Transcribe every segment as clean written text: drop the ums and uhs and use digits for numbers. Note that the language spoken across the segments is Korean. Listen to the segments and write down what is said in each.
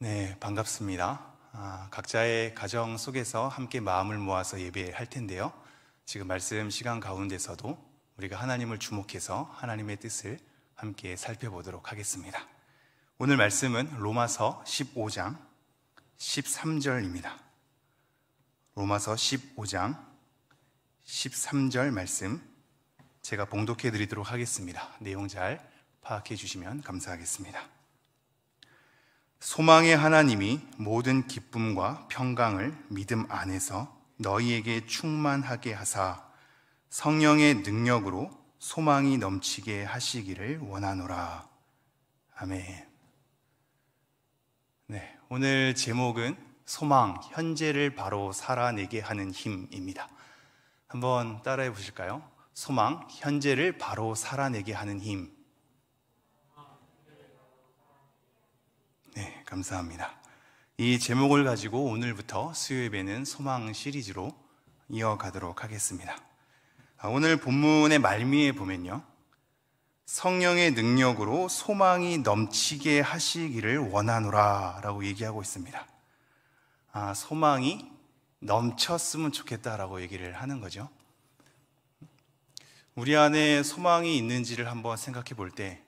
네, 반갑습니다. 각자의 가정 속에서 함께 마음을 모아서 예배할 텐데요. 지금 말씀 시간 가운데서도 우리가 하나님을 주목해서 하나님의 뜻을 함께 살펴보도록 하겠습니다. 오늘 말씀은 로마서 15장 13절입니다. 로마서 15장 13절 말씀 제가 봉독해 드리도록 하겠습니다. 내용 잘 파악해 주시면 감사하겠습니다. 소망의 하나님이 모든 기쁨과 평강을 믿음 안에서 너희에게 충만하게 하사 성령의 능력으로 소망이 넘치게 하시기를 원하노라. 아멘. 네, 오늘 제목은 소망, 현재를 바로 살아내게 하는 힘입니다. 한번 따라해 보실까요? 소망, 현재를 바로 살아내게 하는 힘. 네, 감사합니다. 이 제목을 가지고 오늘부터 수요예배는 소망 시리즈로 이어가도록 하겠습니다. 오늘 본문의 말미에 보면요, 성령의 능력으로 소망이 넘치게 하시기를 원하노라 라고 얘기하고 있습니다. 소망이 넘쳤으면 좋겠다라고 얘기를 하는 거죠. 우리 안에 소망이 있는지를 한번 생각해 볼 때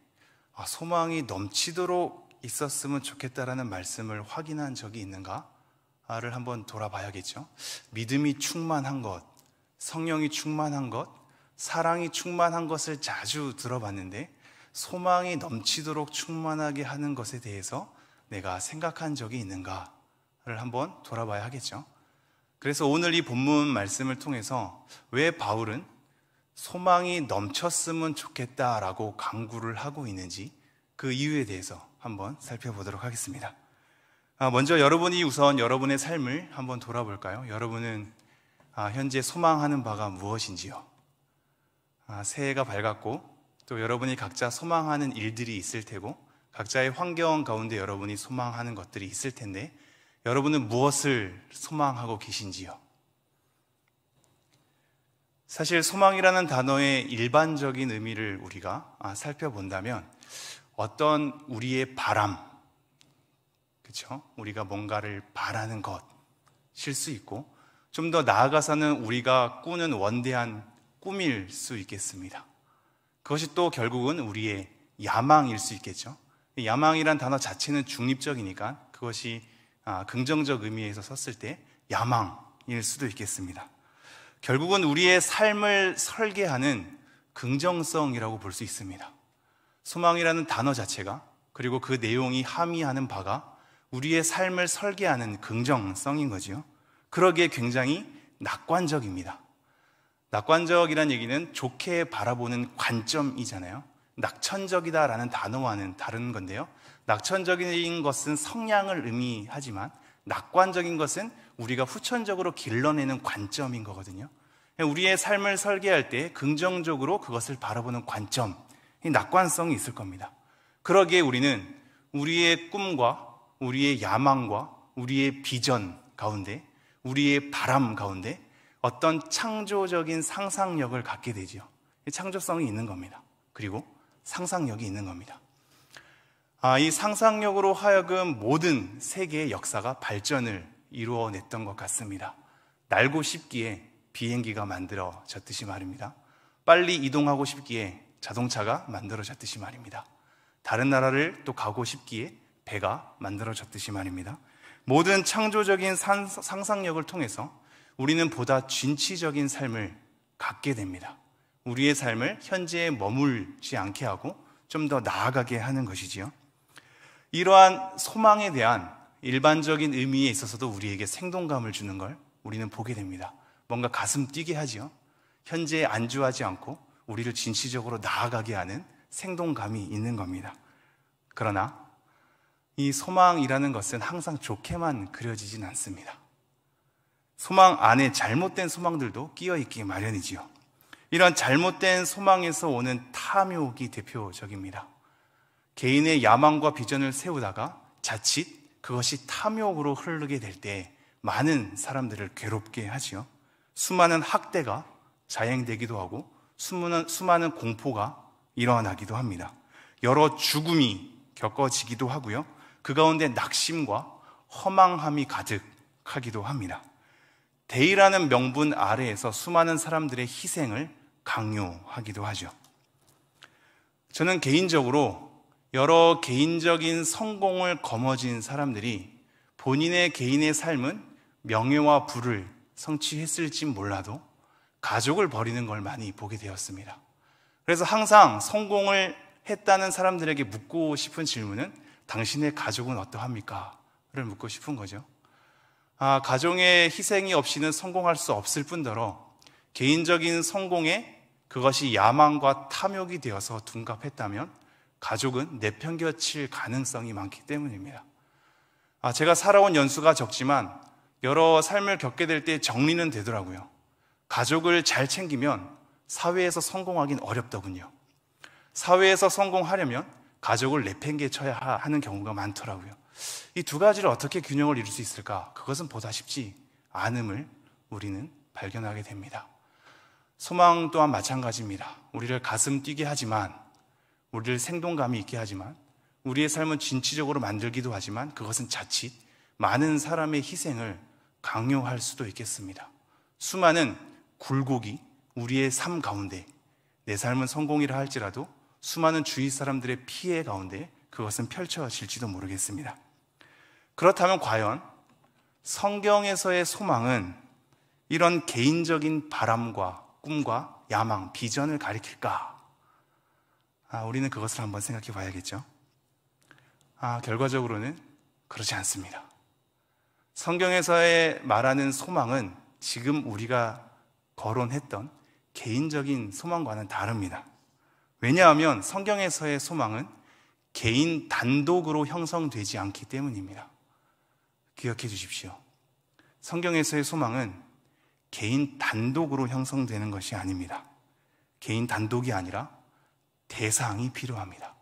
소망이 넘치도록 있었으면 좋겠다라는 말씀을 확인한 적이 있는가를 한번 돌아봐야겠죠. 믿음이 충만한 것, 성령이 충만한 것, 사랑이 충만한 것을 자주 들어봤는데 소망이 넘치도록 충만하게 하는 것에 대해서 내가 생각한 적이 있는가를 한번 돌아봐야 하겠죠. 그래서 오늘 이 본문 말씀을 통해서 왜 바울은 소망이 넘쳤으면 좋겠다라고 강구를 하고 있는지 그 이유에 대해서 한번 살펴보도록 하겠습니다. 먼저 여러분이 우선 여러분의 삶을 한번 돌아볼까요? 여러분은 현재 소망하는 바가 무엇인지요? 새해가 밝았고 또 여러분이 각자 소망하는 일들이 있을 테고 각자의 환경 가운데 여러분이 소망하는 것들이 있을 텐데 여러분은 무엇을 소망하고 계신지요? 사실 소망이라는 단어의 일반적인 의미를 우리가 살펴본다면 어떤 우리의 바람, 그렇죠? 우리가 뭔가를 바라는 것일 수 있고 좀 더 나아가서는 우리가 꾸는 원대한 꿈일 수 있겠습니다. 그것이 또 결국은 우리의 야망일 수 있겠죠. 야망이란 단어 자체는 중립적이니까 그것이 긍정적 의미에서 썼을 때 야망일 수도 있겠습니다. 결국은 우리의 삶을 설계하는 긍정성이라고 볼 수 있습니다. 소망이라는 단어 자체가 그리고 그 내용이 함의하는 바가 우리의 삶을 설계하는 긍정성인 거지요. 그러기에 굉장히 낙관적입니다. 낙관적이란 얘기는 좋게 바라보는 관점이잖아요. 낙천적이다라는 단어와는 다른 건데요. 낙천적인 것은 성향을 의미하지만 낙관적인 것은 우리가 후천적으로 길러내는 관점인 거거든요. 우리의 삶을 설계할 때 긍정적으로 그것을 바라보는 관점, 이 낙관성이 있을 겁니다. 그러기에 우리는 우리의 꿈과 우리의 야망과 우리의 비전 가운데 우리의 바람 가운데 어떤 창조적인 상상력을 갖게 되지요. 창조성이 있는 겁니다. 그리고 상상력이 있는 겁니다. 이 상상력으로 하여금 모든 세계의 역사가 발전을 이루어냈던 것 같습니다. 날고 싶기에 비행기가 만들어졌듯이 말입니다. 빨리 이동하고 싶기에 자동차가 만들어졌듯이 말입니다. 다른 나라를 또 가고 싶기에 배가 만들어졌듯이 말입니다. 모든 창조적인 상상력을 통해서 우리는 보다 진취적인 삶을 갖게 됩니다. 우리의 삶을 현재에 머물지 않게 하고 좀 더 나아가게 하는 것이지요. 이러한 소망에 대한 일반적인 의미에 있어서도 우리에게 생동감을 주는 걸 우리는 보게 됩니다. 뭔가 가슴 뛰게 하지요. 현재에 안주하지 않고 우리를 진취적으로 나아가게 하는 생동감이 있는 겁니다. 그러나 이 소망이라는 것은 항상 좋게만 그려지진 않습니다. 소망 안에 잘못된 소망들도 끼어 있기 마련이지요. 이런 잘못된 소망에서 오는 탐욕이 대표적입니다. 개인의 야망과 비전을 세우다가 자칫 그것이 탐욕으로 흐르게 될 때 많은 사람들을 괴롭게 하지요. 수많은 학대가 자행되기도 하고 수많은 공포가 일어나기도 합니다. 여러 죽음이 겪어지기도 하고요. 그 가운데 낙심과 허망함이 가득하기도 합니다. 대의라는 명분 아래에서 수많은 사람들의 희생을 강요하기도 하죠. 저는 개인적으로 여러 개인적인 성공을 거머쥔 사람들이 본인의 개인의 삶은 명예와 부를 성취했을지 몰라도 가족을 버리는 걸 많이 보게 되었습니다. 그래서 항상 성공을 했다는 사람들에게 묻고 싶은 질문은 당신의 가족은 어떠합니까? 를 묻고 싶은 거죠. 가정의 희생이 없이는 성공할 수 없을 뿐더러 개인적인 성공에 그것이 야망과 탐욕이 되어서 둔갑했다면 가족은 내팽겨칠 가능성이 많기 때문입니다. 제가 살아온 연수가 적지만 여러 삶을 겪게 될 때 정리는 되더라고요. 가족을 잘 챙기면 사회에서 성공하긴 어렵더군요. 사회에서 성공하려면 가족을 내팽개쳐야 하는 경우가 많더라고요. 이 두 가지를 어떻게 균형을 이룰 수 있을까? 그것은 보다 쉽지 않음을 우리는 발견하게 됩니다. 소망 또한 마찬가지입니다. 우리를 가슴 뛰게 하지만, 우리를 생동감이 있게 하지만, 우리의 삶은 진취적으로 만들기도 하지만 그것은 자칫 많은 사람의 희생을 강요할 수도 있겠습니다. 수많은 굴곡이 우리의 삶 가운데, 내 삶은 성공이라 할지라도 수많은 주위 사람들의 피해 가운데 그것은 펼쳐질지도 모르겠습니다. 그렇다면 과연 성경에서의 소망은 이런 개인적인 바람과 꿈과 야망, 비전을 가리킬까? 우리는 그것을 한번 생각해 봐야겠죠. 결과적으로는 그렇지 않습니다. 성경에서의 말하는 소망은 지금 우리가 거론했던 개인적인 소망과는 다릅니다. 왜냐하면 성경에서의 소망은 개인 단독으로 형성되지 않기 때문입니다. 기억해 주십시오. 성경에서의 소망은 개인 단독으로 형성되는 것이 아닙니다. 개인 단독이 아니라 대상이 필요합니다.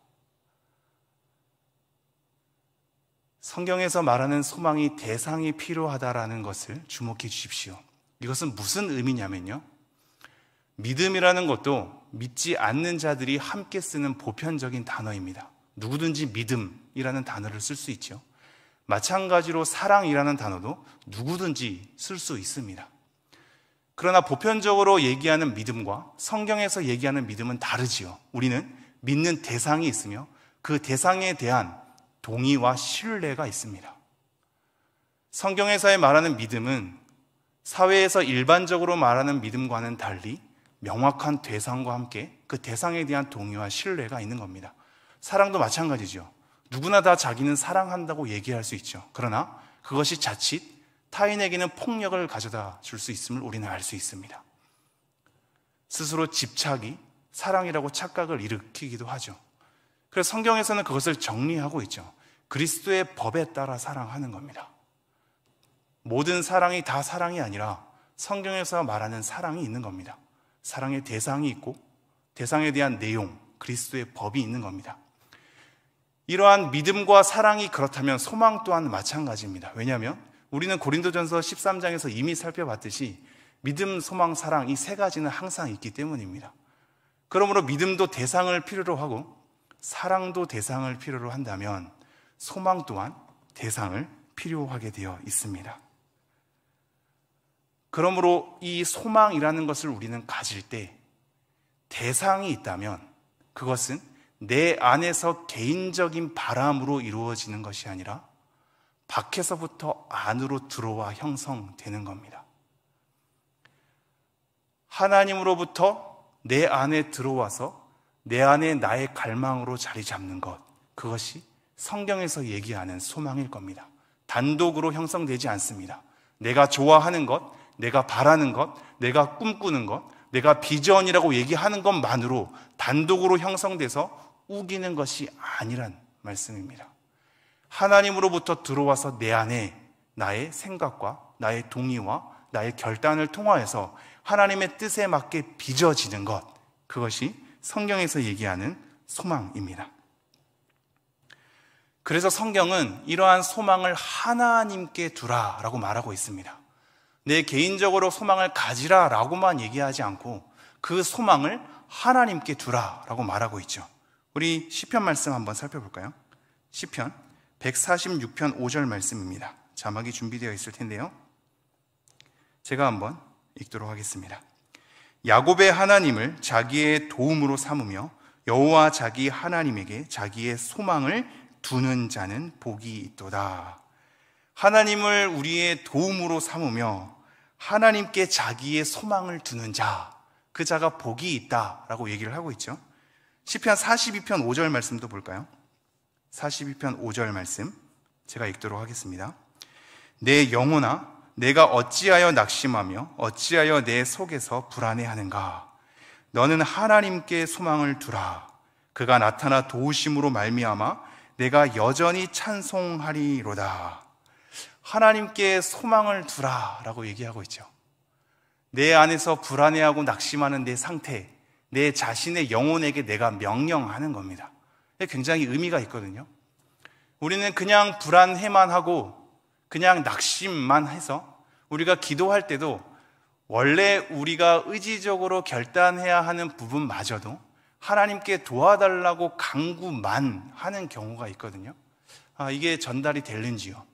성경에서 말하는 소망이 대상이 필요하다라는 것을 주목해 주십시오. 이것은 무슨 의미냐면요, 믿음이라는 것도 믿지 않는 자들이 함께 쓰는 보편적인 단어입니다. 누구든지 믿음이라는 단어를 쓸 수 있죠. 마찬가지로 사랑이라는 단어도 누구든지 쓸 수 있습니다. 그러나 보편적으로 얘기하는 믿음과 성경에서 얘기하는 믿음은 다르지요. 우리는 믿는 대상이 있으며 그 대상에 대한 동의와 신뢰가 있습니다. 성경에서의 말하는 믿음은 사회에서 일반적으로 말하는 믿음과는 달리 명확한 대상과 함께 그 대상에 대한 동의와 신뢰가 있는 겁니다. 사랑도 마찬가지죠. 누구나 다 자기는 사랑한다고 얘기할 수 있죠. 그러나 그것이 자칫 타인에게는 폭력을 가져다 줄 수 있음을 우리는 알 수 있습니다. 스스로 집착이 사랑이라고 착각을 일으키기도 하죠. 그래서 성경에서는 그것을 정리하고 있죠. 그리스도의 법에 따라 사랑하는 겁니다. 모든 사랑이 다 사랑이 아니라 성경에서 말하는 사랑이 있는 겁니다. 사랑의 대상이 있고 대상에 대한 내용, 그리스도의 법이 있는 겁니다. 이러한 믿음과 사랑이 그렇다면 소망 또한 마찬가지입니다. 왜냐하면 우리는 고린도전서 13장에서 이미 살펴봤듯이 믿음, 소망, 사랑 이 세 가지는 항상 있기 때문입니다. 그러므로 믿음도 대상을 필요로 하고 사랑도 대상을 필요로 한다면 소망 또한 대상을 필요하게 되어 있습니다. 그러므로 이 소망이라는 것을 우리는 가질 때 대상이 있다면 그것은 내 안에서 개인적인 바람으로 이루어지는 것이 아니라 밖에서부터 안으로 들어와 형성되는 겁니다. 하나님으로부터 내 안에 들어와서 내 안에 나의 갈망으로 자리 잡는 것, 그것이 성경에서 얘기하는 소망일 겁니다. 단독으로 형성되지 않습니다. 내가 좋아하는 것, 내가 바라는 것, 내가 꿈꾸는 것, 내가 비전이라고 얘기하는 것만으로 단독으로 형성돼서 우기는 것이 아니란 말씀입니다. 하나님으로부터 들어와서 내 안에 나의 생각과 나의 동의와 나의 결단을 통하여서 하나님의 뜻에 맞게 빚어지는 것, 그것이 성경에서 얘기하는 소망입니다. 그래서 성경은 이러한 소망을 하나님께 두라라고 말하고 있습니다. 내 개인적으로 소망을 가지라라고만 얘기하지 않고 그 소망을 하나님께 두라라고 말하고 있죠. 우리 시편 말씀 한번 살펴볼까요? 시편 146편 5절 말씀입니다. 자막이 준비되어 있을 텐데요. 제가 한번 읽도록 하겠습니다. 야곱의 하나님을 자기의 도움으로 삼으며 여호와 자기 하나님에게 자기의 소망을 두는 자는 복이 있도다. 하나님을 우리의 도움으로 삼으며 하나님께 자기의 소망을 두는 자, 그 자가 복이 있다라고 얘기를 하고 있죠. 시편 42편 5절 말씀도 볼까요? 42편 5절 말씀 제가 읽도록 하겠습니다. 내 영혼아, 내가 어찌하여 낙심하며 어찌하여 내 속에서 불안해하는가? 너는 하나님께 소망을 두라. 그가 나타나 도우심으로 말미암아 내가 여전히 찬송하리로다. 하나님께 소망을 두라 라고 얘기하고 있죠. 내 안에서 불안해하고 낙심하는 내 상태, 내 자신의 영혼에게 내가 명령하는 겁니다. 굉장히 의미가 있거든요. 우리는 그냥 불안해만 하고 그냥 낙심만 해서 우리가 기도할 때도 원래 우리가 의지적으로 결단해야 하는 부분마저도 하나님께 도와달라고 간구만 하는 경우가 있거든요. 이게 전달이 되는지요?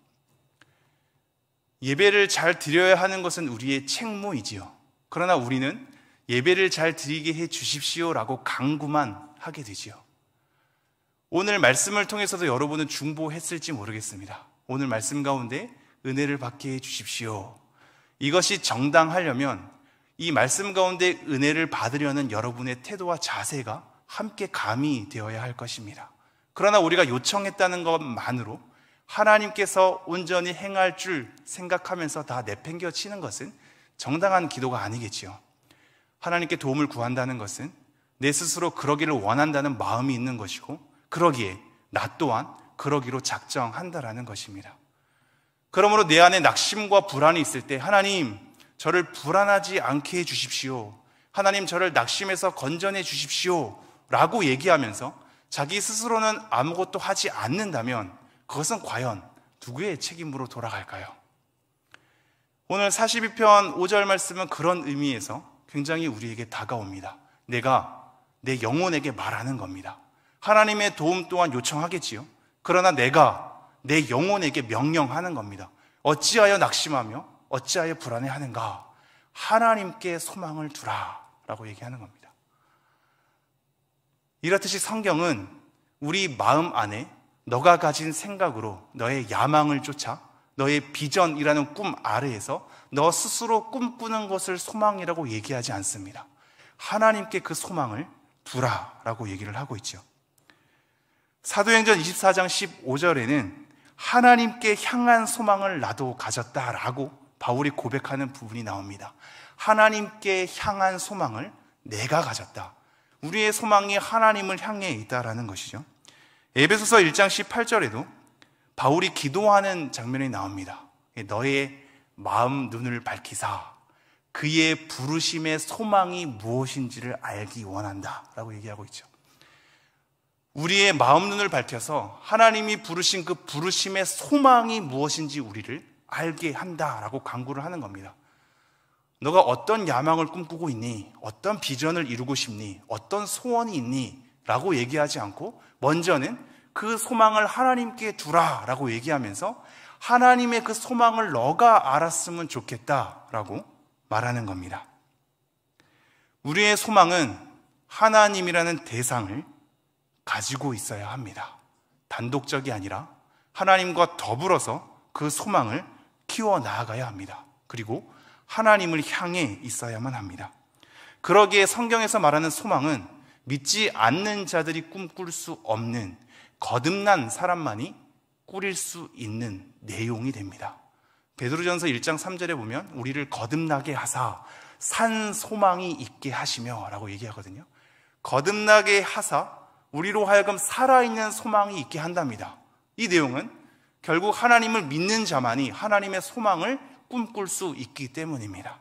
예배를 잘 드려야 하는 것은 우리의 책무이지요. 그러나 우리는 예배를 잘 드리게 해 주십시오라고 간구만 하게 되지요. 오늘 말씀을 통해서도 여러분은 중보했을지 모르겠습니다. 오늘 말씀 가운데 은혜를 받게 해 주십시오. 이것이 정당하려면 이 말씀 가운데 은혜를 받으려는 여러분의 태도와 자세가 함께 가미되어야 할 것입니다. 그러나 우리가 요청했다는 것만으로 하나님께서 온전히 행할 줄 생각하면서 다 내팽겨 치는 것은 정당한 기도가 아니겠지요. 하나님께 도움을 구한다는 것은 내 스스로 그러기를 원한다는 마음이 있는 것이고, 그러기에 나 또한 그러기로 작정한다라는 것입니다. 그러므로 내 안에 낙심과 불안이 있을 때 하나님, 저를 불안하지 않게 해주십시오. 하나님, 저를 낙심해서 건져내 주십시오 라고 얘기하면서 자기 스스로는 아무것도 하지 않는다면 그것은 과연 누구의 책임으로 돌아갈까요? 오늘 42편 5절 말씀은 그런 의미에서 굉장히 우리에게 다가옵니다. 내가 내 영혼에게 말하는 겁니다. 하나님의 도움 또한 요청하겠지요. 그러나 내가 내 영혼에게 명령하는 겁니다. 어찌하여 낙심하며 어찌하여 불안해하는가? 하나님께 소망을 두라 라고 얘기하는 겁니다. 이렇듯이 성경은 우리 마음 안에 너가 가진 생각으로 너의 야망을 쫓아 너의 비전이라는 꿈 아래에서 너 스스로 꿈꾸는 것을 소망이라고 얘기하지 않습니다. 하나님께 그 소망을 두라 라고 얘기를 하고 있죠. 사도행전 24장 15절에는 하나님께 향한 소망을 나도 가졌다라고 바울이 고백하는 부분이 나옵니다. 하나님께 향한 소망을 내가 가졌다. 우리의 소망이 하나님을 향해 있다라는 것이죠. 에베소서 1장 18절에도 바울이 기도하는 장면이 나옵니다. 너의 마음 눈을 밝히사 그의 부르심의 소망이 무엇인지를 알기 원한다 라고 얘기하고 있죠. 우리의 마음 눈을 밝혀서 하나님이 부르신 그 부르심의 소망이 무엇인지 우리를 알게 한다라고 강구를 하는 겁니다. 너가 어떤 야망을 꿈꾸고 있니? 어떤 비전을 이루고 싶니? 어떤 소원이 있니? 라고 얘기하지 않고 먼저는 그 소망을 하나님께 두라라고 얘기하면서 하나님의 그 소망을 너가 알았으면 좋겠다라고 말하는 겁니다. 우리의 소망은 하나님이라는 대상을 가지고 있어야 합니다. 단독적이 아니라 하나님과 더불어서 그 소망을 키워 나아가야 합니다. 그리고 하나님을 향해 있어야만 합니다. 그러기에 성경에서 말하는 소망은 믿지 않는 자들이 꿈꿀 수 없는 거듭난 사람만이 꾸릴 수 있는 내용이 됩니다. 베드로전서 1장 3절에 보면 우리를 거듭나게 하사 산 소망이 있게 하시며 라고 얘기하거든요. 거듭나게 하사 우리로 하여금 살아있는 소망이 있게 한답니다. 이 내용은 결국 하나님을 믿는 자만이 하나님의 소망을 꿈꿀 수 있기 때문입니다.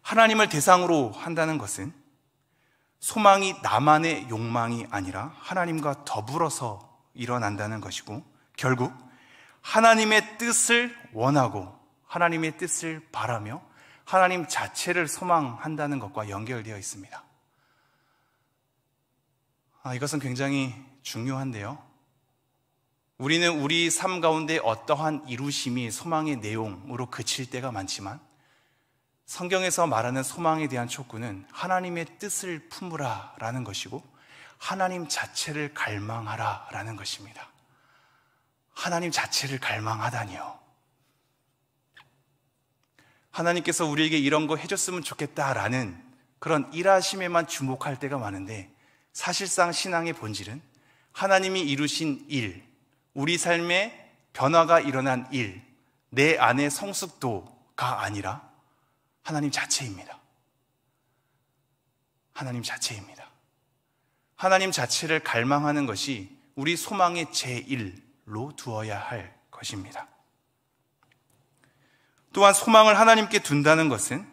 하나님을 대상으로 한다는 것은 소망이 나만의 욕망이 아니라 하나님과 더불어서 일어난다는 것이고, 결국 하나님의 뜻을 원하고 하나님의 뜻을 바라며 하나님 자체를 소망한다는 것과 연결되어 있습니다. 이것은 굉장히 중요한데요. 우리는 우리 삶 가운데 어떠한 이루심이 소망의 내용으로 그칠 때가 많지만 성경에서 말하는 소망에 대한 촉구는 하나님의 뜻을 품으라 라는 것이고 하나님 자체를 갈망하라 라는 것입니다. 하나님 자체를 갈망하다니요. 하나님께서 우리에게 이런 거 해줬으면 좋겠다라는 그런 일하심에만 주목할 때가 많은데 사실상 신앙의 본질은 하나님이 이루신 일, 우리 삶에 변화가 일어난 일, 내 안의 성숙도가 아니라 하나님 자체입니다. 하나님 자체입니다. 하나님 자체를 갈망하는 것이 우리 소망의 제1로 두어야 할 것입니다. 또한 소망을 하나님께 둔다는 것은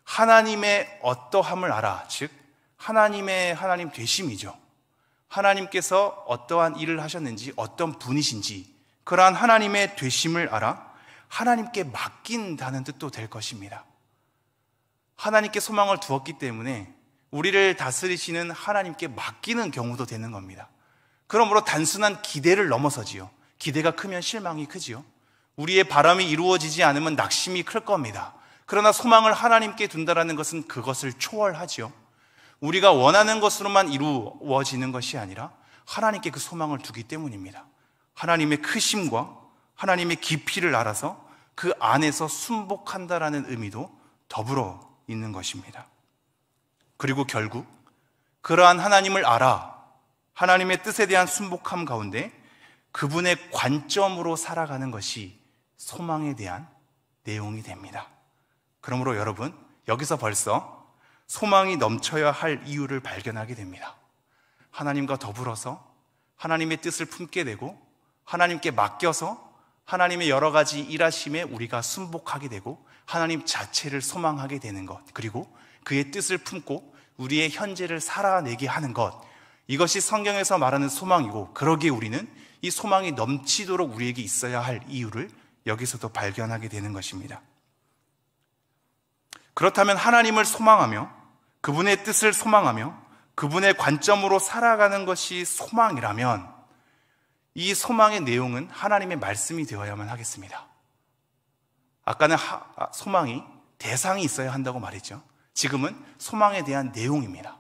하나님의 어떠함을 알아, 즉 하나님의 하나님 되심이죠. 하나님께서 어떠한 일을 하셨는지, 어떤 분이신지 그러한 하나님의 되심을 알아 하나님께 맡긴다는 뜻도 될 것입니다. 하나님께 소망을 두었기 때문에 우리를 다스리시는 하나님께 맡기는 경우도 되는 겁니다. 그러므로 단순한 기대를 넘어서지요. 기대가 크면 실망이 크지요. 우리의 바람이 이루어지지 않으면 낙심이 클 겁니다. 그러나 소망을 하나님께 둔다라는 것은 그것을 초월하지요. 우리가 원하는 것으로만 이루어지는 것이 아니라 하나님께 그 소망을 두기 때문입니다. 하나님의 크심과 하나님의 깊이를 알아서 그 안에서 순복한다라는 의미도 더불어 있는 것입니다. 그리고 결국 그러한 하나님을 알아 하나님의 뜻에 대한 순복함 가운데 그분의 관점으로 살아가는 것이 소망에 대한 내용이 됩니다. 그러므로 여러분, 여기서 벌써 소망이 넘쳐야 할 이유를 발견하게 됩니다. 하나님과 더불어서 하나님의 뜻을 품게 되고 하나님께 맡겨서 하나님의 여러 가지 일하심에 우리가 순복하게 되고 하나님 자체를 소망하게 되는 것, 그리고 그의 뜻을 품고 우리의 현재를 살아내게 하는 것, 이것이 성경에서 말하는 소망이고, 그러기에 우리는 이 소망이 넘치도록 우리에게 있어야 할 이유를 여기서도 발견하게 되는 것입니다. 그렇다면 하나님을 소망하며 그분의 뜻을 소망하며 그분의 관점으로 살아가는 것이 소망이라면 이 소망의 내용은 하나님의 말씀이 되어야만 하겠습니다. 아까는 소망이 대상이 있어야 한다고 말했죠. 지금은 소망에 대한 내용입니다.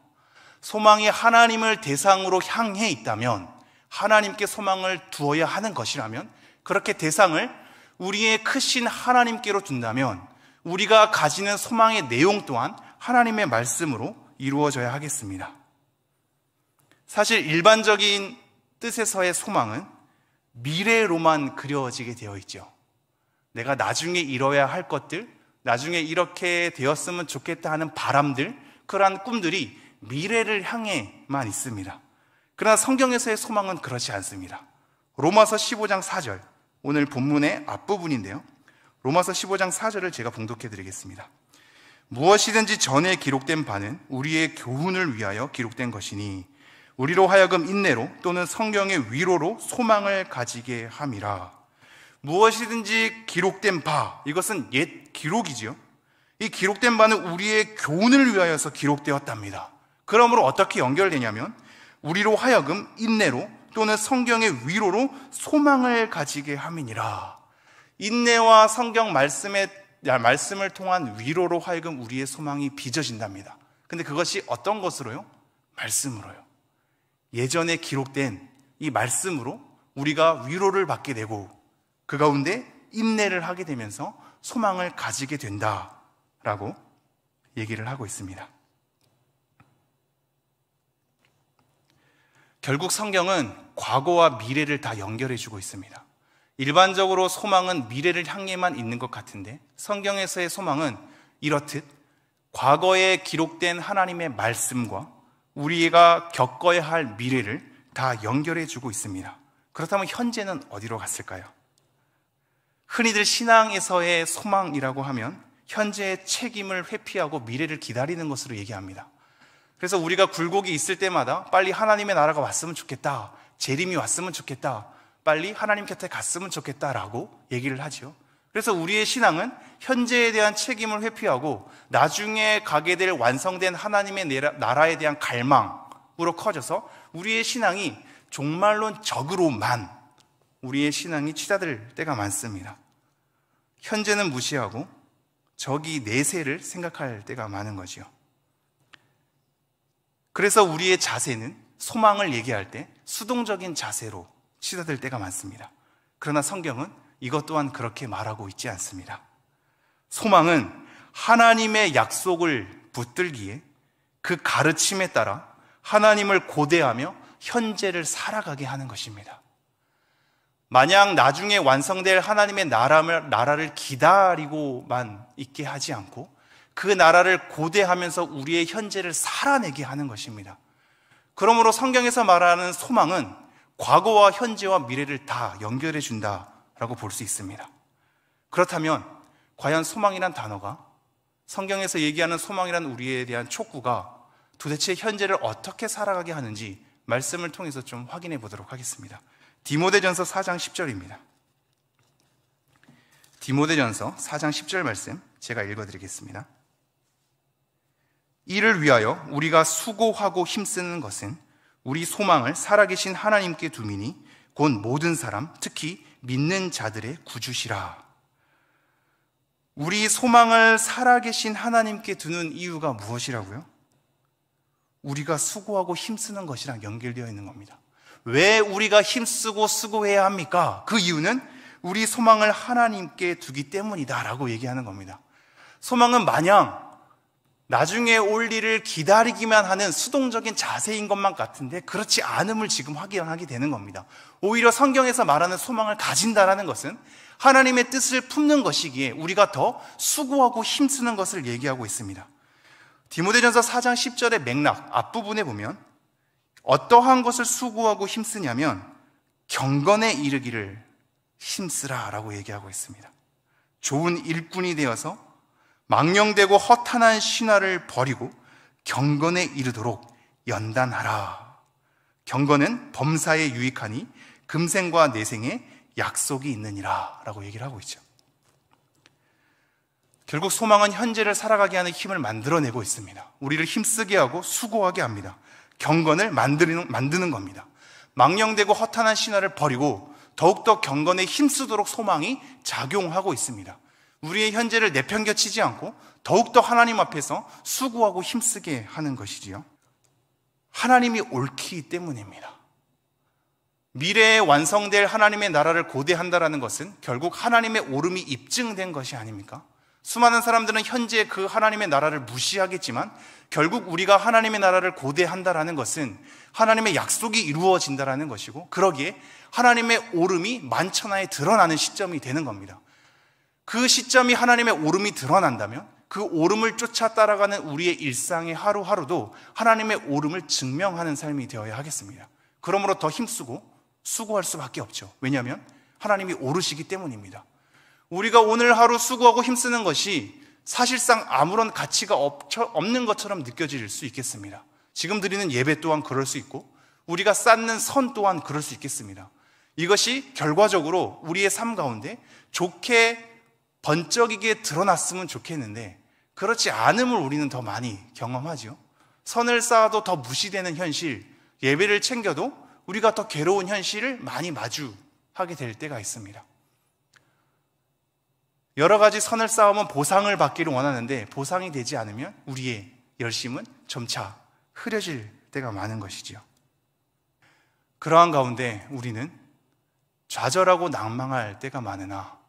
소망이 하나님을 대상으로 향해 있다면, 하나님께 소망을 두어야 하는 것이라면, 그렇게 대상을 우리의 크신 하나님께로 둔다면 우리가 가지는 소망의 내용 또한 하나님의 말씀으로 이루어져야 하겠습니다. 사실 일반적인 뜻에서의 소망은 미래로만 그려지게 되어 있죠. 내가 나중에 이뤄야 할 것들, 나중에 이렇게 되었으면 좋겠다 하는 바람들, 그러한 꿈들이 미래를 향해만 있습니다. 그러나 성경에서의 소망은 그렇지 않습니다. 로마서 15장 4절, 오늘 본문의 앞부분인데요. 로마서 15장 4절을 제가 봉독해 드리겠습니다. 무엇이든지 전에 기록된 바는 우리의 교훈을 위하여 기록된 것이니 우리로 하여금 인내로 또는 성경의 위로로 소망을 가지게 함이라. 무엇이든지 기록된 바, 이것은 옛 기록이지요. 이 기록된 바는 우리의 교훈을 위하여서 기록되었답니다. 그러므로 어떻게 연결되냐면 우리로 하여금 인내로 또는 성경의 위로로 소망을 가지게 함이니라. 인내와 성경 말씀을 통한 위로로 하여금 우리의 소망이 빚어진답니다. 근데 그것이 어떤 것으로요? 말씀으로요. 예전에 기록된 이 말씀으로 우리가 위로를 받게 되고 그 가운데 인내를 하게 되면서 소망을 가지게 된다라고 얘기를 하고 있습니다. 결국 성경은 과거와 미래를 다 연결해 주고 있습니다. 일반적으로 소망은 미래를 향해만 있는 것 같은데 성경에서의 소망은 이렇듯 과거에 기록된 하나님의 말씀과 우리가 겪어야 할 미래를 다 연결해 주고 있습니다. 그렇다면 현재는 어디로 갔을까요? 흔히들 신앙에서의 소망이라고 하면 현재의 책임을 회피하고 미래를 기다리는 것으로 얘기합니다. 그래서 우리가 굴곡이 있을 때마다 빨리 하나님의 나라가 왔으면 좋겠다, 재림이 왔으면 좋겠다, 빨리 하나님 곁에 갔으면 좋겠다라고 얘기를 하죠. 그래서 우리의 신앙은 현재에 대한 책임을 회피하고 나중에 가게 될 완성된 하나님의 나라에 대한 갈망으로 커져서 우리의 신앙이 종말론적으로만 우리의 신앙이 치닫을 때가 많습니다. 현재는 무시하고 저기 내세를 생각할 때가 많은 거지요. 그래서 우리의 자세는 소망을 얘기할 때 수동적인 자세로 치닫을 때가 많습니다. 그러나 성경은 이것 또한 그렇게 말하고 있지 않습니다. 소망은 하나님의 약속을 붙들기에 그 가르침에 따라 하나님을 고대하며 현재를 살아가게 하는 것입니다. 마냥 나중에 완성될 하나님의 나라를 기다리고만 있게 하지 않고 그 나라를 고대하면서 우리의 현재를 살아내게 하는 것입니다. 그러므로 성경에서 말하는 소망은 과거와 현재와 미래를 다 연결해 준다라고 볼 수 있습니다. 그렇다면 과연 소망이란 단어가, 성경에서 얘기하는 소망이란 우리에 대한 촉구가 도대체 현재를 어떻게 살아가게 하는지 말씀을 통해서 좀 확인해 보도록 하겠습니다. 디모데전서 4장 10절입니다. 디모데전서 4장 10절 말씀 제가 읽어드리겠습니다. 이를 위하여 우리가 수고하고 힘쓰는 것은 우리 소망을 살아계신 하나님께 두미니 곧 모든 사람, 특히 믿는 자들의 구주시라. 우리 소망을 살아계신 하나님께 두는 이유가 무엇이라고요? 우리가 수고하고 힘쓰는 것이랑 연결되어 있는 겁니다. 왜 우리가 힘쓰고 수고해야 합니까? 그 이유는 우리 소망을 하나님께 두기 때문이다라고 얘기하는 겁니다. 소망은 마냥 나중에 올 일을 기다리기만 하는 수동적인 자세인 것만 같은데 그렇지 않음을 지금 확인하게 되는 겁니다. 오히려 성경에서 말하는 소망을 가진다라는 것은 하나님의 뜻을 품는 것이기에 우리가 더 수고하고 힘쓰는 것을 얘기하고 있습니다. 디모데전서 4장 10절의 맥락 앞부분에 보면 어떠한 것을 수고하고 힘쓰냐면 경건에 이르기를 힘쓰라라고 얘기하고 있습니다. 좋은 일꾼이 되어서 망령되고 허탄한 신화를 버리고 경건에 이르도록 연단하라. 경건은 범사에 유익하니 금생과 내생에 약속이 있느니라 라고 얘기를 하고 있죠. 결국 소망은 현재를 살아가게 하는 힘을 만들어내고 있습니다. 우리를 힘쓰게 하고 수고하게 합니다. 경건을 만드는 겁니다. 망령되고 허탄한 신화를 버리고 더욱더 경건에 힘쓰도록 소망이 작용하고 있습니다. 우리의 현재를 내팽겨치지 않고 더욱더 하나님 앞에서 수고하고 힘쓰게 하는 것이지요. 하나님이 옳기 때문입니다. 미래에 완성될 하나님의 나라를 고대한다는 것은 결국 하나님의 옳음이 입증된 것이 아닙니까? 수많은 사람들은 현재 그 하나님의 나라를 무시하겠지만 결국 우리가 하나님의 나라를 고대한다는 것은 하나님의 약속이 이루어진다는 것이고 그러기에 하나님의 옳음이 만천하에 드러나는 시점이 되는 겁니다. 그 시점이 하나님의 옳음이 드러난다면 그 옳음을 쫓아 따라가는 우리의 일상의 하루하루도 하나님의 옳음을 증명하는 삶이 되어야 하겠습니다. 그러므로 더 힘쓰고 수고할 수밖에 없죠. 왜냐하면 하나님이 옳으시기 때문입니다. 우리가 오늘 하루 수고하고 힘쓰는 것이 사실상 아무런 가치가 없는 것처럼 느껴질 수 있겠습니다. 지금 드리는 예배 또한 그럴 수 있고 우리가 쌓는 선 또한 그럴 수 있겠습니다. 이것이 결과적으로 우리의 삶 가운데 좋게 번쩍이게 드러났으면 좋겠는데 그렇지 않음을 우리는 더 많이 경험하죠. 선을 쌓아도 더 무시되는 현실, 예배를 챙겨도 우리가 더 괴로운 현실을 많이 마주하게 될 때가 있습니다. 여러 가지 선을 쌓으면 보상을 받기를 원하는데 보상이 되지 않으면 우리의 열심은 점차 흐려질 때가 많은 것이지요. 그러한 가운데 우리는 좌절하고 낭망할 때가 많으나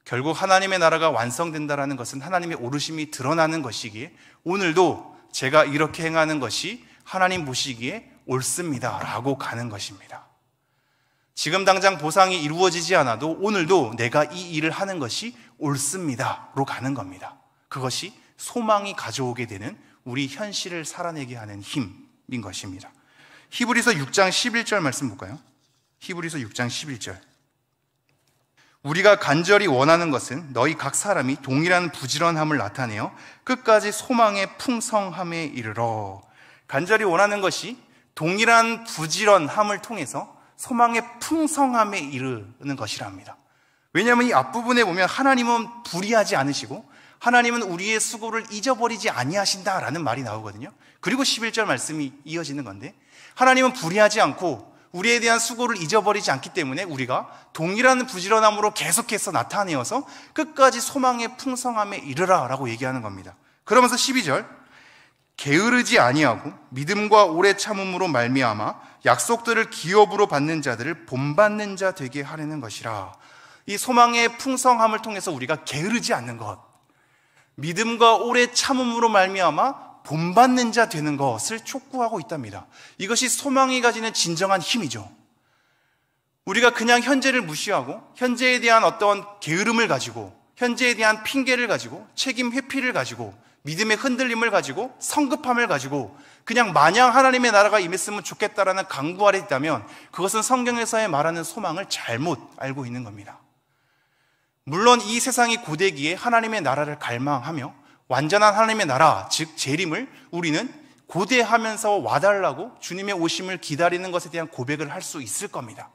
결국 하나님의 나라가 완성된다는 것은 하나님의 오르심이 드러나는 것이기에 오늘도 제가 이렇게 행하는 것이 하나님 보시기에 옳습니다 라고 가는 것입니다. 지금 당장 보상이 이루어지지 않아도 오늘도 내가 이 일을 하는 것이 옳습니다로 가는 겁니다. 그것이 소망이 가져오게 되는 우리 현실을 살아내게 하는 힘인 것입니다. 히브리서 6장 11절 말씀 볼까요? 히브리서 6장 11절. 우리가 간절히 원하는 것은 너희 각 사람이 동일한 부지런함을 나타내어 끝까지 소망의 풍성함에 이르러. 간절히 원하는 것이 동일한 부지런함을 통해서 소망의 풍성함에 이르는 것이랍니다. 왜냐하면 이 앞부분에 보면 하나님은 불의하지 않으시고 하나님은 우리의 수고를 잊어버리지 아니하신다라는 말이 나오거든요. 그리고 11절 말씀이 이어지는 건데 하나님은 불의하지 않고 우리에 대한 수고를 잊어버리지 않기 때문에 우리가 동일한 부지런함으로 계속해서 나타내어서 끝까지 소망의 풍성함에 이르라 라고 얘기하는 겁니다. 그러면서 12절, 게으르지 아니하고 믿음과 오래 참음으로 말미암아 약속들을 기업으로 받는 자들을 본받는 자 되게 하려는 것이라. 이 소망의 풍성함을 통해서 우리가 게으르지 않는 것, 믿음과 오래 참음으로 말미암아 본받는 자 되는 것을 촉구하고 있답니다. 이것이 소망이 가지는 진정한 힘이죠. 우리가 그냥 현재를 무시하고 현재에 대한 어떤 게으름을 가지고 현재에 대한 핑계를 가지고 책임 회피를 가지고 믿음의 흔들림을 가지고 성급함을 가지고 그냥 마냥 하나님의 나라가 임했으면 좋겠다라는 강구 아래 있다면 그것은 성경에서 말하는 소망을 잘못 알고 있는 겁니다. 물론 이 세상이 고되기에 하나님의 나라를 갈망하며 완전한 하나님의 나라, 즉 재림을 우리는 고대하면서 와달라고 주님의 오심을 기다리는 것에 대한 고백을 할 수 있을 겁니다.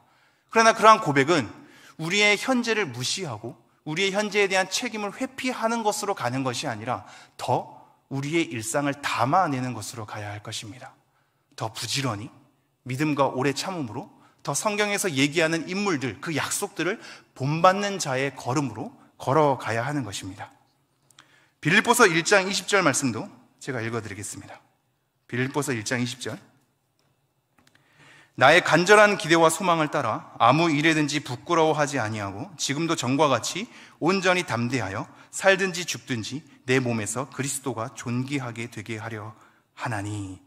그러나 그러한 고백은 우리의 현재를 무시하고 우리의 현재에 대한 책임을 회피하는 것으로 가는 것이 아니라 더 우리의 일상을 담아내는 것으로 가야 할 것입니다. 더 부지런히 믿음과 오래 참음으로 더 성경에서 얘기하는 인물들, 그 약속들을 본받는 자의 걸음으로 걸어가야 하는 것입니다. 빌립보서 1장 20절 말씀도 제가 읽어드리겠습니다. 빌립보서 1장 20절, 나의 간절한 기대와 소망을 따라 아무 일에든지 부끄러워하지 아니하고 지금도 전과 같이 온전히 담대하여 살든지 죽든지 내 몸에서 그리스도가 존귀하게 되게 하려 하나니.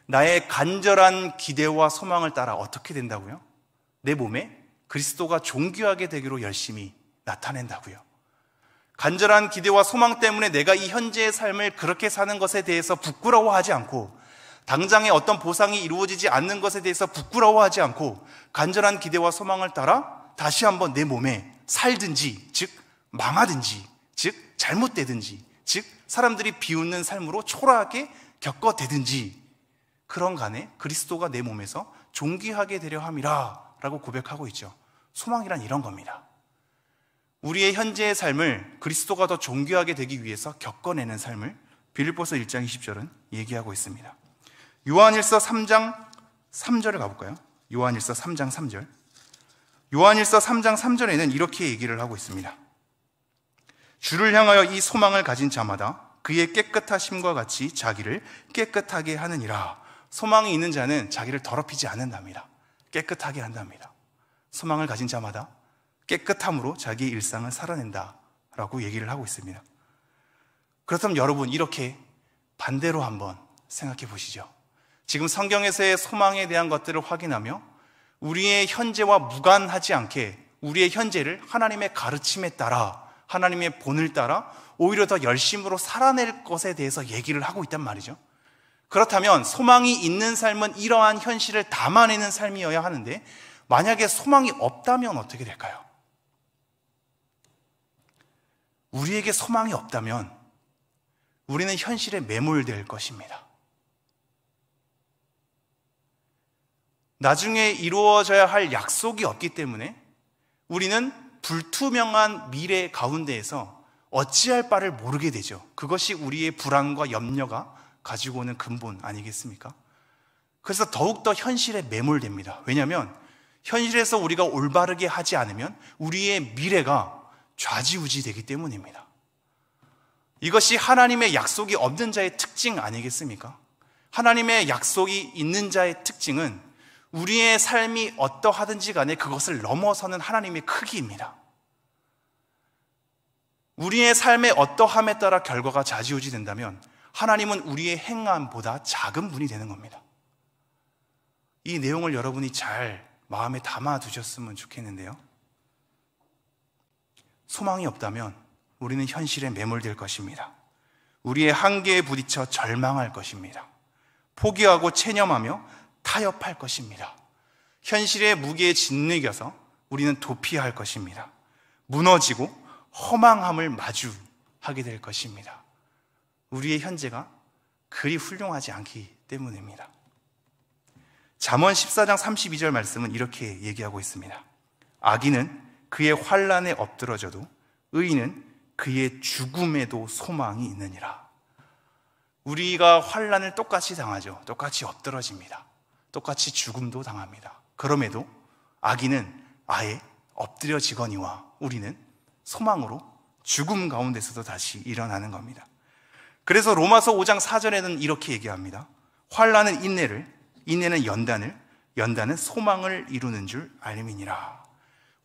나의 간절한 기대와 소망을 따라 어떻게 된다고요? 내 몸에 그리스도가 존귀하게 되기로 열심히 나타낸다고요. 간절한 기대와 소망 때문에 내가 이 현재의 삶을 그렇게 사는 것에 대해서 부끄러워하지 않고 당장의 어떤 보상이 이루어지지 않는 것에 대해서 부끄러워하지 않고 간절한 기대와 소망을 따라 다시 한번 내 몸에 살든지, 즉 망하든지, 즉 잘못되든지, 즉 사람들이 비웃는 삶으로 초라하게 겪어대든지 그런 간에 그리스도가 내 몸에서 존귀하게 되려 함이라 라고 고백하고 있죠. 소망이란 이런 겁니다. 우리의 현재의 삶을 그리스도가 더 존귀하게 되기 위해서 겪어내는 삶을 빌립보서 1장 20절은 얘기하고 있습니다. 요한일서 3장 3절을 가볼까요? 요한일서 3장 3절. 요한일서 3장 3절에는 이렇게 얘기를 하고 있습니다. 주를 향하여 이 소망을 가진 자마다 그의 깨끗하심과 같이 자기를 깨끗하게 하느니라. 소망이 있는 자는 자기를 더럽히지 않는답니다. 깨끗하게 한답니다. 소망을 가진 자마다 깨끗함으로 자기의 일상을 살아낸다라고 얘기를 하고 있습니다. 그렇다면 여러분, 이렇게 반대로 한번 생각해 보시죠. 지금 성경에서의 소망에 대한 것들을 확인하며 우리의 현재와 무관하지 않게 우리의 현재를 하나님의 가르침에 따라, 하나님의 본을 따라 오히려 더 열심으로 살아낼 것에 대해서 얘기를 하고 있단 말이죠. 그렇다면 소망이 있는 삶은 이러한 현실을 담아내는 삶이어야 하는데 만약에 소망이 없다면 어떻게 될까요? 우리에게 소망이 없다면 우리는 현실에 매몰될 것입니다. 나중에 이루어져야 할 약속이 없기 때문에 우리는 불투명한 미래 가운데에서 어찌할 바를 모르게 되죠. 그것이 우리의 불안과 염려가 가지고 오는 근본 아니겠습니까? 그래서 더욱더 현실에 매몰됩니다. 왜냐하면 현실에서 우리가 올바르게 하지 않으면 우리의 미래가 좌지우지 되기 때문입니다. 이것이 하나님의 약속이 없는 자의 특징 아니겠습니까? 하나님의 약속이 있는 자의 특징은 우리의 삶이 어떠하든지 간에 그것을 넘어서는 하나님의 크기입니다. 우리의 삶의 어떠함에 따라 결과가 좌지우지 된다면 하나님은 우리의 행함보다 작은 분이 되는 겁니다. 이 내용을 여러분이 잘 마음에 담아 두셨으면 좋겠는데요. 소망이 없다면 우리는 현실에 매몰될 것입니다. 우리의 한계에 부딪혀 절망할 것입니다. 포기하고 체념하며 타협할 것입니다. 현실의 무게에 짓눌려서 우리는 도피할 것입니다. 무너지고 허망함을 마주하게 될 것입니다. 우리의 현재가 그리 훌륭하지 않기 때문입니다. 잠언 14장 32절 말씀은 이렇게 얘기하고 있습니다. 악인은 그의 환난에 엎드러져도 의인은 그의 죽음에도 소망이 있느니라. 우리가 환난을 똑같이 당하죠. 똑같이 엎드러집니다. 똑같이 죽음도 당합니다. 그럼에도 악인은 아예 엎드려지거니와 우리는 소망으로 죽음 가운데서도 다시 일어나는 겁니다. 그래서 로마서 5장 4절에는 이렇게 얘기합니다. 환난은 인내를, 인내는 연단을, 연단은 소망을 이루는 줄 알미니라.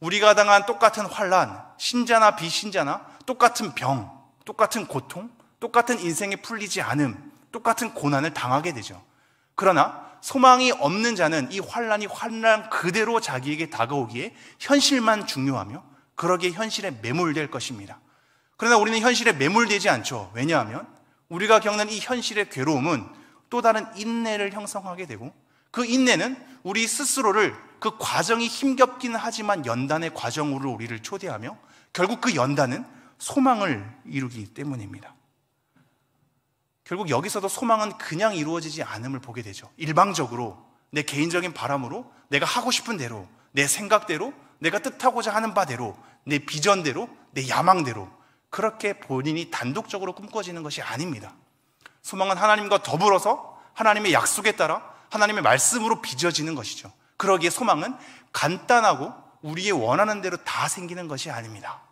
우리가 당한 똑같은 환난, 신자나 비신자나 똑같은 병, 똑같은 고통, 똑같은 인생에 풀리지 않음, 똑같은 고난을 당하게 되죠. 그러나 소망이 없는 자는 이 환난이 환난 그대로 자기에게 다가오기에 현실만 중요하며 그러기에 현실에 매몰될 것입니다. 그러나 우리는 현실에 매몰되지 않죠. 왜냐하면 우리가 겪는 이 현실의 괴로움은 또 다른 인내를 형성하게 되고 그 인내는 우리 스스로를 그 과정이 힘겹기는 하지만 연단의 과정으로 우리를 초대하며 결국 그 연단은 소망을 이루기 때문입니다. 결국 여기서도 소망은 그냥 이루어지지 않음을 보게 되죠. 일방적으로 내 개인적인 바람으로 내가 하고 싶은 대로 내 생각대로 내가 뜻하고자 하는 바대로 내 비전대로 내 야망대로 그렇게 본인이 단독적으로 꿈꿔지는 것이 아닙니다. 소망은 하나님과 더불어서 하나님의 약속에 따라 하나님의 말씀으로 빚어지는 것이죠. 그러기에 소망은 간단하고 우리의 원하는 대로 다 생기는 것이 아닙니다.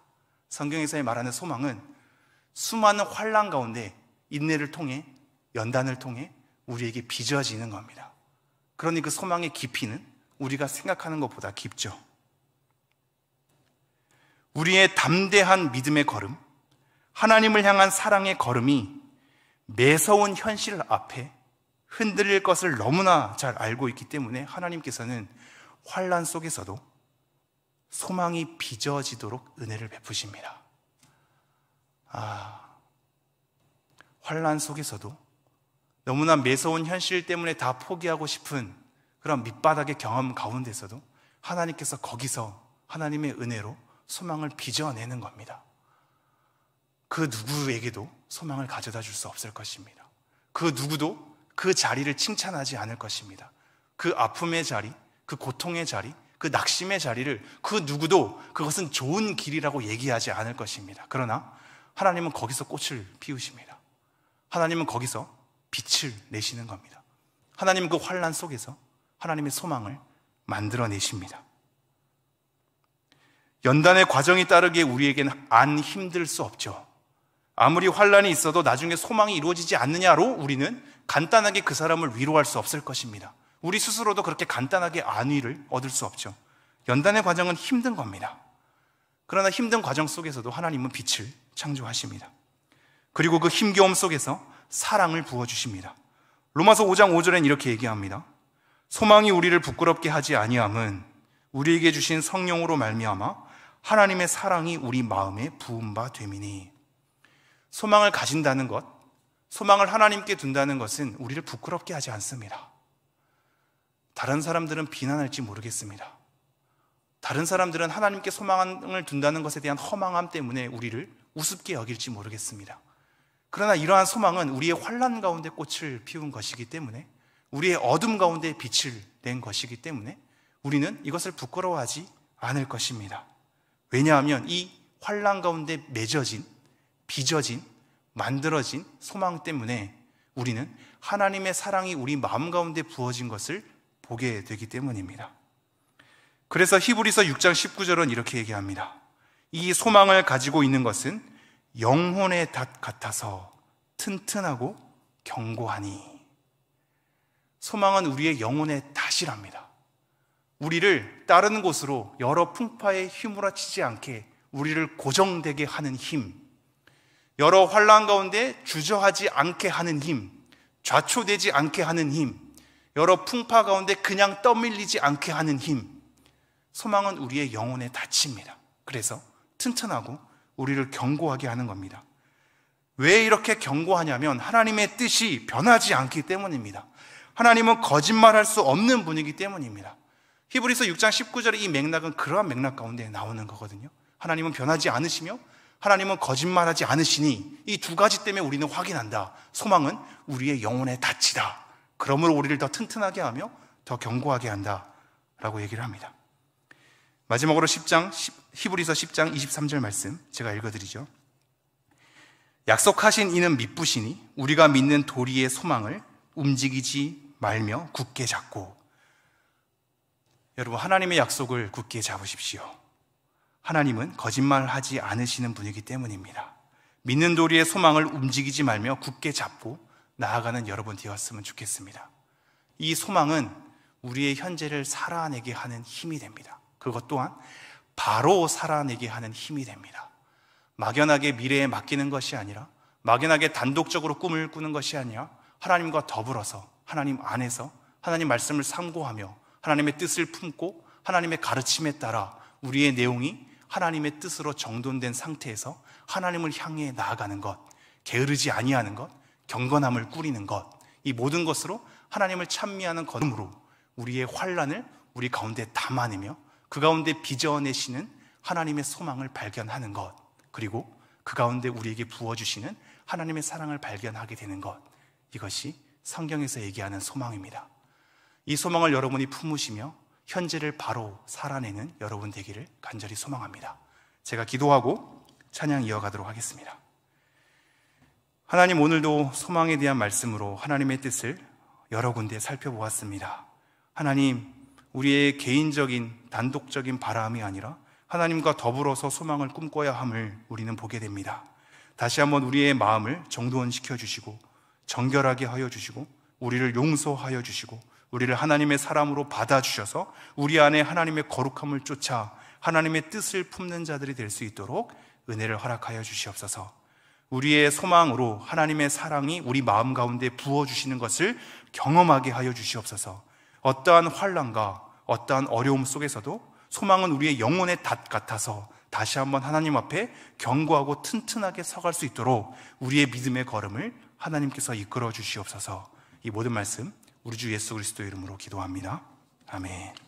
성경에서 말하는 소망은 수많은 환난 가운데 인내를 통해 연단을 통해 우리에게 빚어지는 겁니다. 그러니 그 소망의 깊이는 우리가 생각하는 것보다 깊죠. 우리의 담대한 믿음의 걸음, 하나님을 향한 사랑의 걸음이 매서운 현실 앞에 흔들릴 것을 너무나 잘 알고 있기 때문에 하나님께서는 환난 속에서도 소망이 빚어지도록 은혜를 베푸십니다. 환난 속에서도 너무나 매서운 현실 때문에 다 포기하고 싶은 그런 밑바닥의 경험 가운데서도 하나님께서 거기서 하나님의 은혜로 소망을 빚어내는 겁니다. 그 누구에게도 소망을 가져다 줄 수 없을 것입니다. 그 누구도 그 자리를 칭찬하지 않을 것입니다. 그 아픔의 자리, 그 고통의 자리, 그 낙심의 자리를 그 누구도 그것은 좋은 길이라고 얘기하지 않을 것입니다. 그러나 하나님은 거기서 꽃을 피우십니다. 하나님은 거기서 빛을 내시는 겁니다. 하나님은 그 환난 속에서 하나님의 소망을 만들어내십니다. 연단의 과정이 따르기에 우리에게는 안 힘들 수 없죠. 아무리 환난이 있어도 나중에 소망이 이루어지지 않느냐로 우리는 간단하게 그 사람을 위로할 수 없을 것입니다. 우리 스스로도 그렇게 간단하게 안위를 얻을 수 없죠. 연단의 과정은 힘든 겁니다. 그러나 힘든 과정 속에서도 하나님은 빛을 창조하십니다. 그리고 그 힘겨움 속에서 사랑을 부어주십니다. 로마서 5장 5절엔 이렇게 얘기합니다. 소망이 우리를 부끄럽게 하지 아니함은 우리에게 주신 성령으로 말미암아 하나님의 사랑이 우리 마음에 부은 바 됨이니. 소망을 가진다는 것, 소망을 하나님께 둔다는 것은 우리를 부끄럽게 하지 않습니다. 다른 사람들은 비난할지 모르겠습니다. 다른 사람들은 하나님께 소망을 둔다는 것에 대한 허망함 때문에 우리를 우습게 여길지 모르겠습니다. 그러나 이러한 소망은 우리의 환난 가운데 꽃을 피운 것이기 때문에, 우리의 어둠 가운데 빛을 낸 것이기 때문에 우리는 이것을 부끄러워하지 않을 것입니다. 왜냐하면 이 환난 가운데 맺어진, 빚어진, 만들어진 소망 때문에 우리는 하나님의 사랑이 우리 마음 가운데 부어진 것을 보게 되기 때문입니다. 그래서 히브리서 6장 19절은 이렇게 얘기합니다. 이 소망을 가지고 있는 것은 영혼의 닷 같아서 튼튼하고 견고하니. 소망은 우리의 영혼의 닷이랍니다. 우리를 다른 곳으로 여러 풍파에 휘몰아치지 않게 우리를 고정되게 하는 힘, 여러 환난 가운데 주저하지 않게 하는 힘, 좌초되지 않게 하는 힘, 여러 풍파 가운데 그냥 떠밀리지 않게 하는 힘, 소망은 우리의 영혼의 닷입니다. 그래서 튼튼하고 우리를 견고하게 하는 겁니다. 왜 이렇게 견고하냐면 하나님의 뜻이 변하지 않기 때문입니다. 하나님은 거짓말할 수 없는 분이기 때문입니다. 히브리서 6장 19절의 이 맥락은 그러한 맥락 가운데 나오는 거거든요. 하나님은 변하지 않으시며 하나님은 거짓말하지 않으시니 이 두 가지 때문에 우리는 확인한다. 소망은 우리의 영혼의 닷이다. 그러므로 우리를 더 튼튼하게 하며 더 견고하게 한다 라고 얘기를 합니다. 마지막으로 히브리서 10장 23절 말씀 제가 읽어드리죠. 약속하신 이는 미쁘시니 우리가 믿는 도리의 소망을 움직이지 말며 굳게 잡고. 여러분, 하나님의 약속을 굳게 잡으십시오. 하나님은 거짓말하지 않으시는 분이기 때문입니다. 믿는 도리의 소망을 움직이지 말며 굳게 잡고 나아가는 여러분 되었으면 좋겠습니다. 이 소망은 우리의 현재를 살아내게 하는 힘이 됩니다. 그것 또한 바로 살아내게 하는 힘이 됩니다. 막연하게 미래에 맡기는 것이 아니라, 막연하게 단독적으로 꿈을 꾸는 것이 아니라, 하나님과 더불어서 하나님 안에서 하나님 말씀을 상고하며 하나님의 뜻을 품고 하나님의 가르침에 따라 우리의 내용이 하나님의 뜻으로 정돈된 상태에서 하나님을 향해 나아가는 것, 게으르지 아니하는 것, 경건함을 꾸리는 것, 이 모든 것으로 하나님을 찬미하는 걸음으로 우리의 환난을 우리 가운데 담아내며 그 가운데 빚어내시는 하나님의 소망을 발견하는 것, 그리고 그 가운데 우리에게 부어주시는 하나님의 사랑을 발견하게 되는 것, 이것이 성경에서 얘기하는 소망입니다. 이 소망을 여러분이 품으시며 현재를 바로 살아내는 여러분 되기를 간절히 소망합니다. 제가 기도하고 찬양 이어가도록 하겠습니다. 하나님, 오늘도 소망에 대한 말씀으로 하나님의 뜻을 여러 군데 살펴보았습니다. 하나님, 우리의 개인적인 단독적인 바람이 아니라 하나님과 더불어서 소망을 꿈꿔야 함을 우리는 보게 됩니다. 다시 한번 우리의 마음을 정돈시켜 주시고 정결하게 하여 주시고 우리를 용서하여 주시고 우리를 하나님의 사람으로 받아주셔서 우리 안에 하나님의 거룩함을 쫓아 하나님의 뜻을 품는 자들이 될 수 있도록 은혜를 허락하여 주시옵소서. 우리의 소망으로 하나님의 사랑이 우리 마음 가운데 부어주시는 것을 경험하게 하여 주시옵소서. 어떠한 환난과 어떠한 어려움 속에서도 소망은 우리의 영혼의 닷 같아서 다시 한번 하나님 앞에 견고하고 튼튼하게 서갈 수 있도록 우리의 믿음의 걸음을 하나님께서 이끌어 주시옵소서. 이 모든 말씀 우리 주 예수 그리스도의 이름으로 기도합니다. 아멘.